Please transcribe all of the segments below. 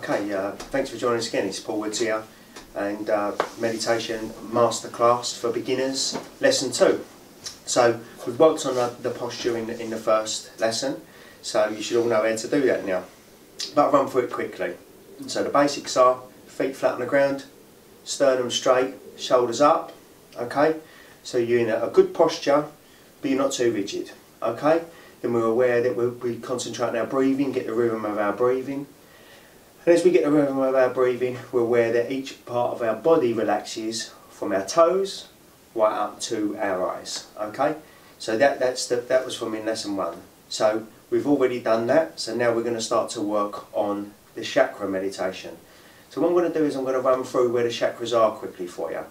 Thanks for joining us again. It's Paul Woods here, and meditation masterclass for beginners, lesson 2. So we've worked on the posture in the first lesson, so you should all know how to do that now. But I'll run through it quickly. So the basics are feet flat on the ground, sternum straight, shoulders up. Okay, so you're in a good posture, but you're not too rigid. Okay, then we're aware that we concentrate on our breathing, get the rhythm of our breathing. And as we get the rhythm of our breathing, we're aware that each part of our body relaxes from our toes right up to our eyes. Okay, so that was from in lesson 1. So we've already done that. So now we're going to start to work on the chakra meditation. So what I'm going to do is I'm going to run through where the chakras are quickly for you.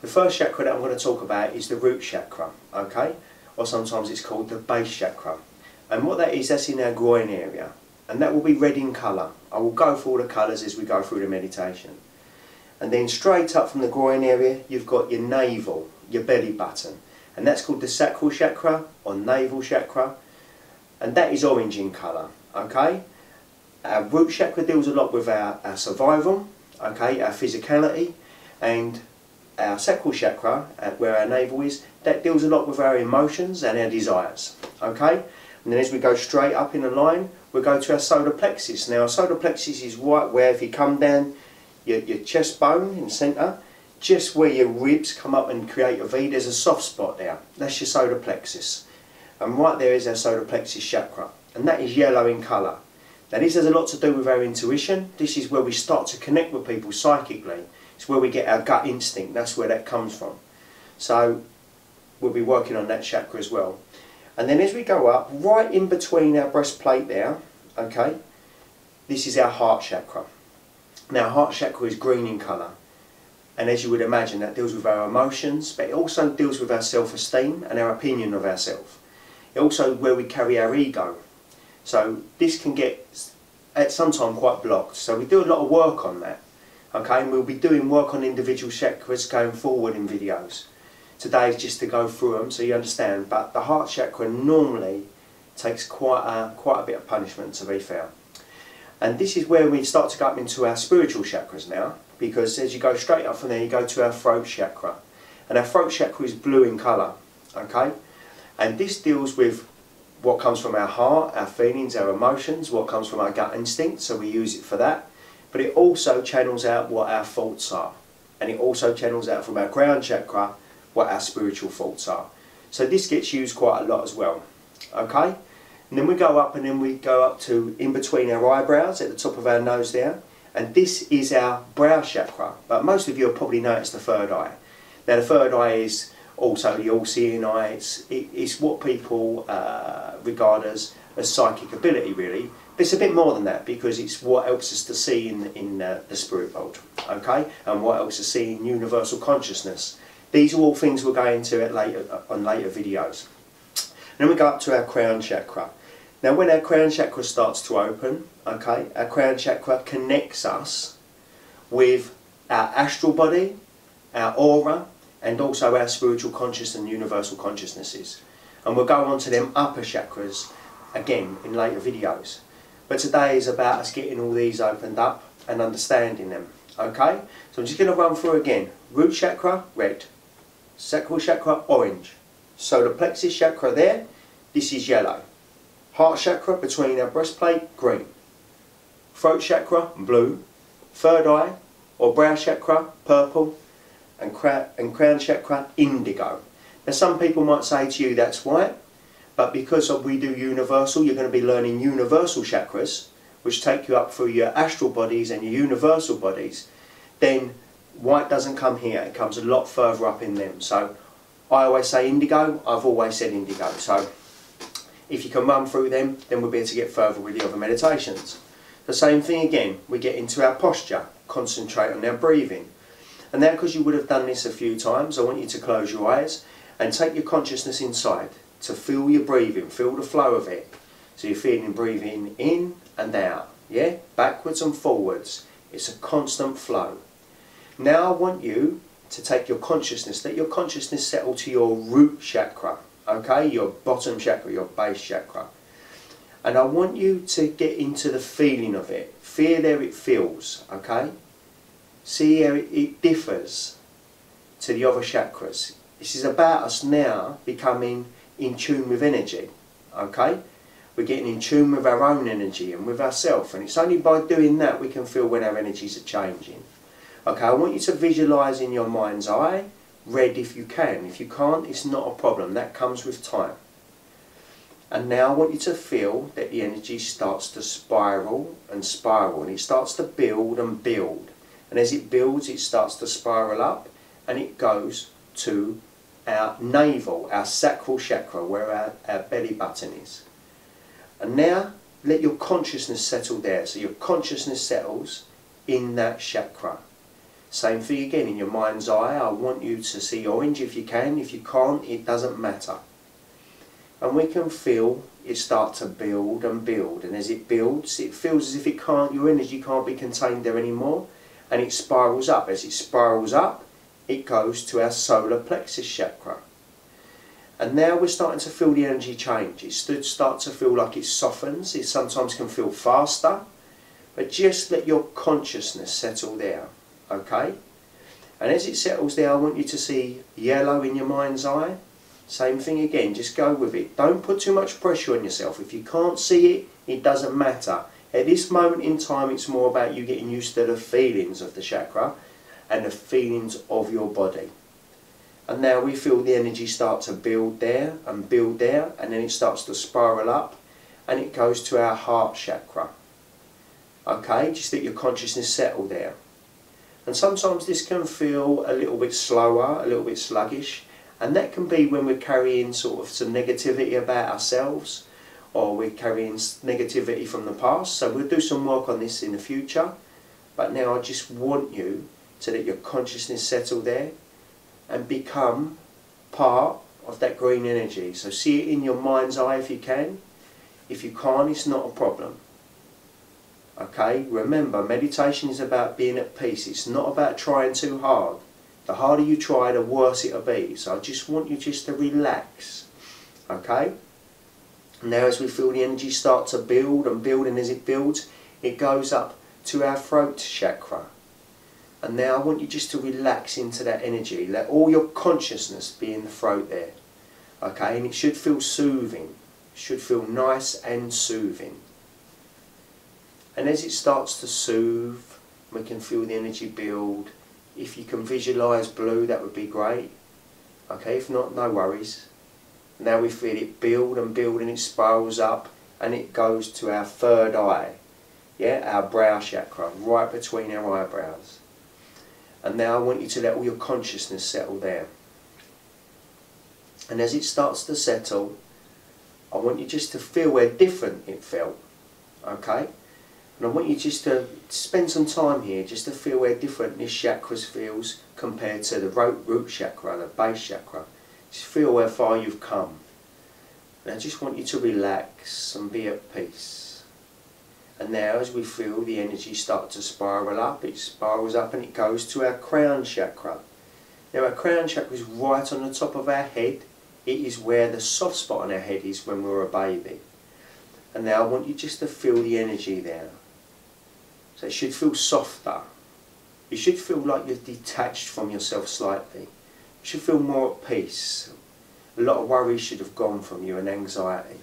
The first chakra that I'm going to talk about is the root chakra. Okay, or sometimes it's called the base chakra. And what that is, that's in our groin area. And that will be red in colour. I will go through all the colours as we go through the meditation. And then straight up from the groin area, you've got your navel, your belly button. And that's called the sacral chakra or navel chakra. And that is orange in colour. Okay? Our root chakra deals a lot with our survival, okay, our physicality. And our sacral chakra, where our navel is, that deals a lot with our emotions and our desires. Okay? And then as we go straight up in a line, we'll go to our solar plexus. Now our solar plexus is right where, if you come down your chest bone in the centre, just where your ribs come up and create a V, there's a soft spot there. That's your solar plexus. And right there is our solar plexus chakra. And that is yellow in colour. Now this has a lot to do with our intuition. This is where we start to connect with people psychically. It's where we get our gut instinct. That's where that comes from. So we'll be working on that chakra as well. And then as we go up, right in between our breastplate there, okay, this is our heart chakra. Now heart chakra is green in colour. And as you would imagine, that deals with our emotions, but it also deals with our self-esteem and our opinion of ourselves. It also where we carry our ego. So this can get at some time quite blocked. So we do a lot of work on that. Okay, and we'll be doing work on individual chakras going forward in videos. Today is just to go through them so you understand, but the heart chakra normally takes quite a bit of punishment, to be fair. And this is where we start to go up into our spiritual chakras now, because as you go straight up from there, you go to our throat chakra. And our throat chakra is blue in colour, okay? And this deals with what comes from our heart, our feelings, our emotions, what comes from our gut instinct, so we use it for that. But it also channels out what our thoughts are. And it also channels out from our crown chakra what our spiritual thoughts are. So this gets used quite a lot as well. Okay? And then we go up, and then we go up to in between our eyebrows at the top of our nose there. And this is our brow chakra. But most of you will probably know it's the third eye. Now the third eye is also the all-seeing eye. It's what people regard as psychic ability, really. But it's a bit more than that, because it's what helps us to see in the spirit world. Okay? And what helps us see in universal consciousness. These are all things we'll go into on later videos. And then we go up to our crown chakra. Now when our crown chakra starts to open, okay, our crown chakra connects us with our astral body, our aura, and also our spiritual conscious and universal consciousnesses. And we'll go on to them upper chakras again in later videos. But today is about us getting all these opened up and understanding them. Okay? So I'm just going to run through again. Root chakra, red. Sacral chakra, orange. Solar plexus chakra there, this is yellow. Heart chakra between our breastplate, green. Throat chakra, blue. Third eye or brow chakra, purple. And crown chakra, indigo. Now some people might say to you that's white, but because we do universal, you're going to be learning universal chakras, which take you up through your astral bodies and your universal bodies. Then white doesn't come here, it comes a lot further up in them. So I always say indigo, I've always said indigo. So if you can run through them, then we'll be able to get further with the other meditations. The same thing again, we get into our posture, concentrate on our breathing. And now, because you would have done this a few times, I want you to close your eyes and take your consciousness inside to feel your breathing, feel the flow of it. So you're feeling breathing in and out, yeah? Backwards and forwards. It's a constant flow. Now I want you to take your consciousness, let your consciousness settle to your root chakra, okay, your bottom chakra, your base chakra. And I want you to get into the feeling of it. Feel how it feels, okay? See how it differs to the other chakras. This is about us now becoming in tune with energy, okay? We're getting in tune with our own energy and with ourselves, and it's only by doing that we can feel when our energies are changing. Okay, I want you to visualise in your mind's eye, red if you can. If you can't, it's not a problem, that comes with time. And now I want you to feel that the energy starts to spiral and spiral, and it starts to build and build. And as it builds, it starts to spiral up, and it goes to our navel, our sacral chakra, where our belly button is. And now let your consciousness settle there. So your consciousness settles in that chakra. Same thing again in your mind's eye. I want you to see orange if you can. If you can't, it doesn't matter. And we can feel it start to build and build. And as it builds, it feels as if your energy can't be contained there anymore. And it spirals up. As it spirals up, it goes to our solar plexus chakra. And now we're starting to feel the energy change. It starts to feel like it softens. It sometimes can feel faster. But just let your consciousness settle there. Okay? And as it settles there, I want you to see yellow in your mind's eye. Same thing again. Just go with it. Don't put too much pressure on yourself. If you can't see it, it doesn't matter. At this moment in time, it's more about you getting used to the feelings of the chakra and the feelings of your body. And now we feel the energy start to build there, and then it starts to spiral up, and it goes to our heart chakra. Okay, just let your consciousness settle there. And sometimes this can feel a little bit slower, a little bit sluggish, and that can be when we're carrying sort of some negativity about ourselves, or we're carrying negativity from the past. So we'll do some work on this in the future, but now I just want you to let your consciousness settle there and become part of that green energy. So see it in your mind's eye if you can. If you can't, it's not a problem. Okay, remember, meditation is about being at peace. It's not about trying too hard. The harder you try, the worse it'll be. So I just want you just to relax. Okay? Now as we feel the energy start to build, and as it builds, it goes up to our throat chakra. And now I want you just to relax into that energy. Let all your consciousness be in the throat there. Okay, and it should feel soothing. It should feel nice and soothing. And as it starts to soothe, we can feel the energy build. If you can visualise blue, that would be great. Okay, if not, no worries. Now we feel it build, and it spirals up, and it goes to our third eye. Yeah, our brow chakra, right between our eyebrows. And now I want you to let all your consciousness settle there. And as it starts to settle, I want you just to feel where different it felt. Okay? And I want you just to spend some time here just to feel where different this chakra feels compared to the root chakra, the base chakra. Just feel how far you've come. And I just want you to relax and be at peace. And now as we feel the energy start to spiral up, it spirals up and it goes to our crown chakra. Now our crown chakra is right on the top of our head. It is where the soft spot on our head is when we're a baby. And now I want you just to feel the energy there. So it should feel softer. You should feel like you're detached from yourself slightly. You should feel more at peace. A lot of worry should have gone from you, and anxiety.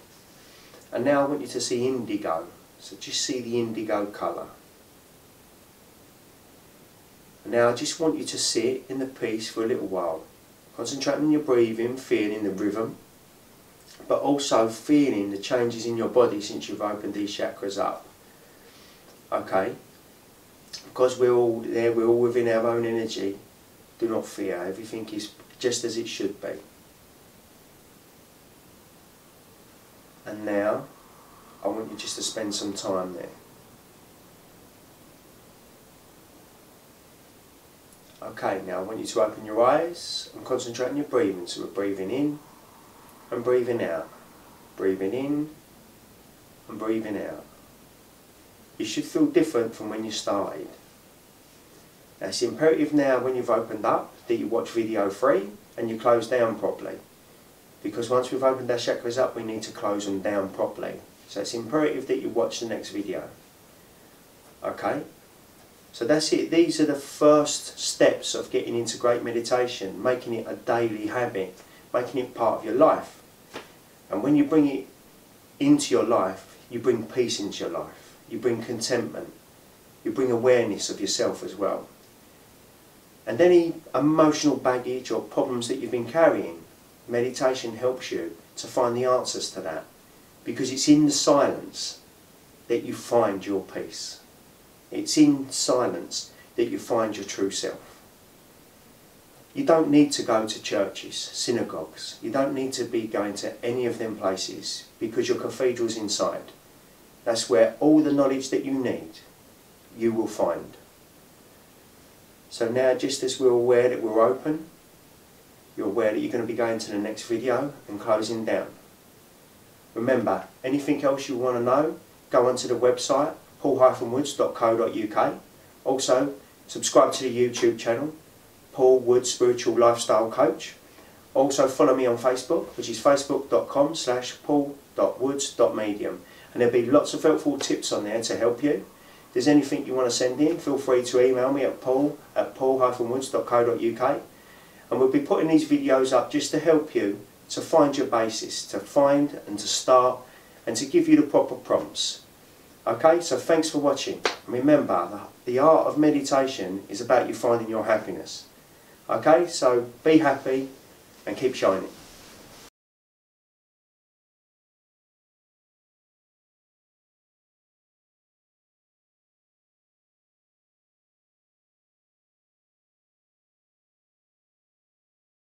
And now I want you to see indigo. So just see the indigo colour. And now I just want you to sit in the peace for a little while. Concentrating on your breathing, feeling the rhythm, but also feeling the changes in your body since you've opened these chakras up. Okay? Because we're all there, we're all within our own energy. Do not fear, everything is just as it should be. And now, I want you just to spend some time there. Okay, now I want you to open your eyes and concentrate on your breathing. So we're breathing in and breathing out. Breathing in and breathing out. You should feel different from when you started. Now it's imperative now when you've opened up that you watch video 3 and you close down properly. Because once we've opened our chakras up, we need to close them down properly. So it's imperative that you watch the next video. Okay? So that's it. These are the first steps of getting into great meditation, making it a daily habit, making it part of your life. And when you bring it into your life, you bring peace into your life. You bring contentment. You bring awareness of yourself as well. And any emotional baggage or problems that you've been carrying, meditation helps you to find the answers to that. Because it's in the silence that you find your peace. It's in silence that you find your true self. You don't need to go to churches, synagogues. You don't need to be going to any of them places because your cathedral's inside. That's where all the knowledge that you need, you will find. So now, just as we're aware that we're open, you're aware that you're going to be going to the next video and closing down. Remember, anything else you want to know, go onto the website, paul-woods.co.uk. Also, subscribe to the YouTube channel, Paul Woods Spiritual Lifestyle Coach. Also, follow me on Facebook, which is facebook.com/paul.woods.medium. And there'll be lots of helpful tips on there to help you. If there's anything you want to send in, feel free to email me at paul@woods.co.uk. And we'll be putting these videos up just to help you to find your basis, to find and to start, and to give you the proper prompts. Okay, so thanks for watching. And remember, the art of meditation is about you finding your happiness. Okay, so be happy and keep shining.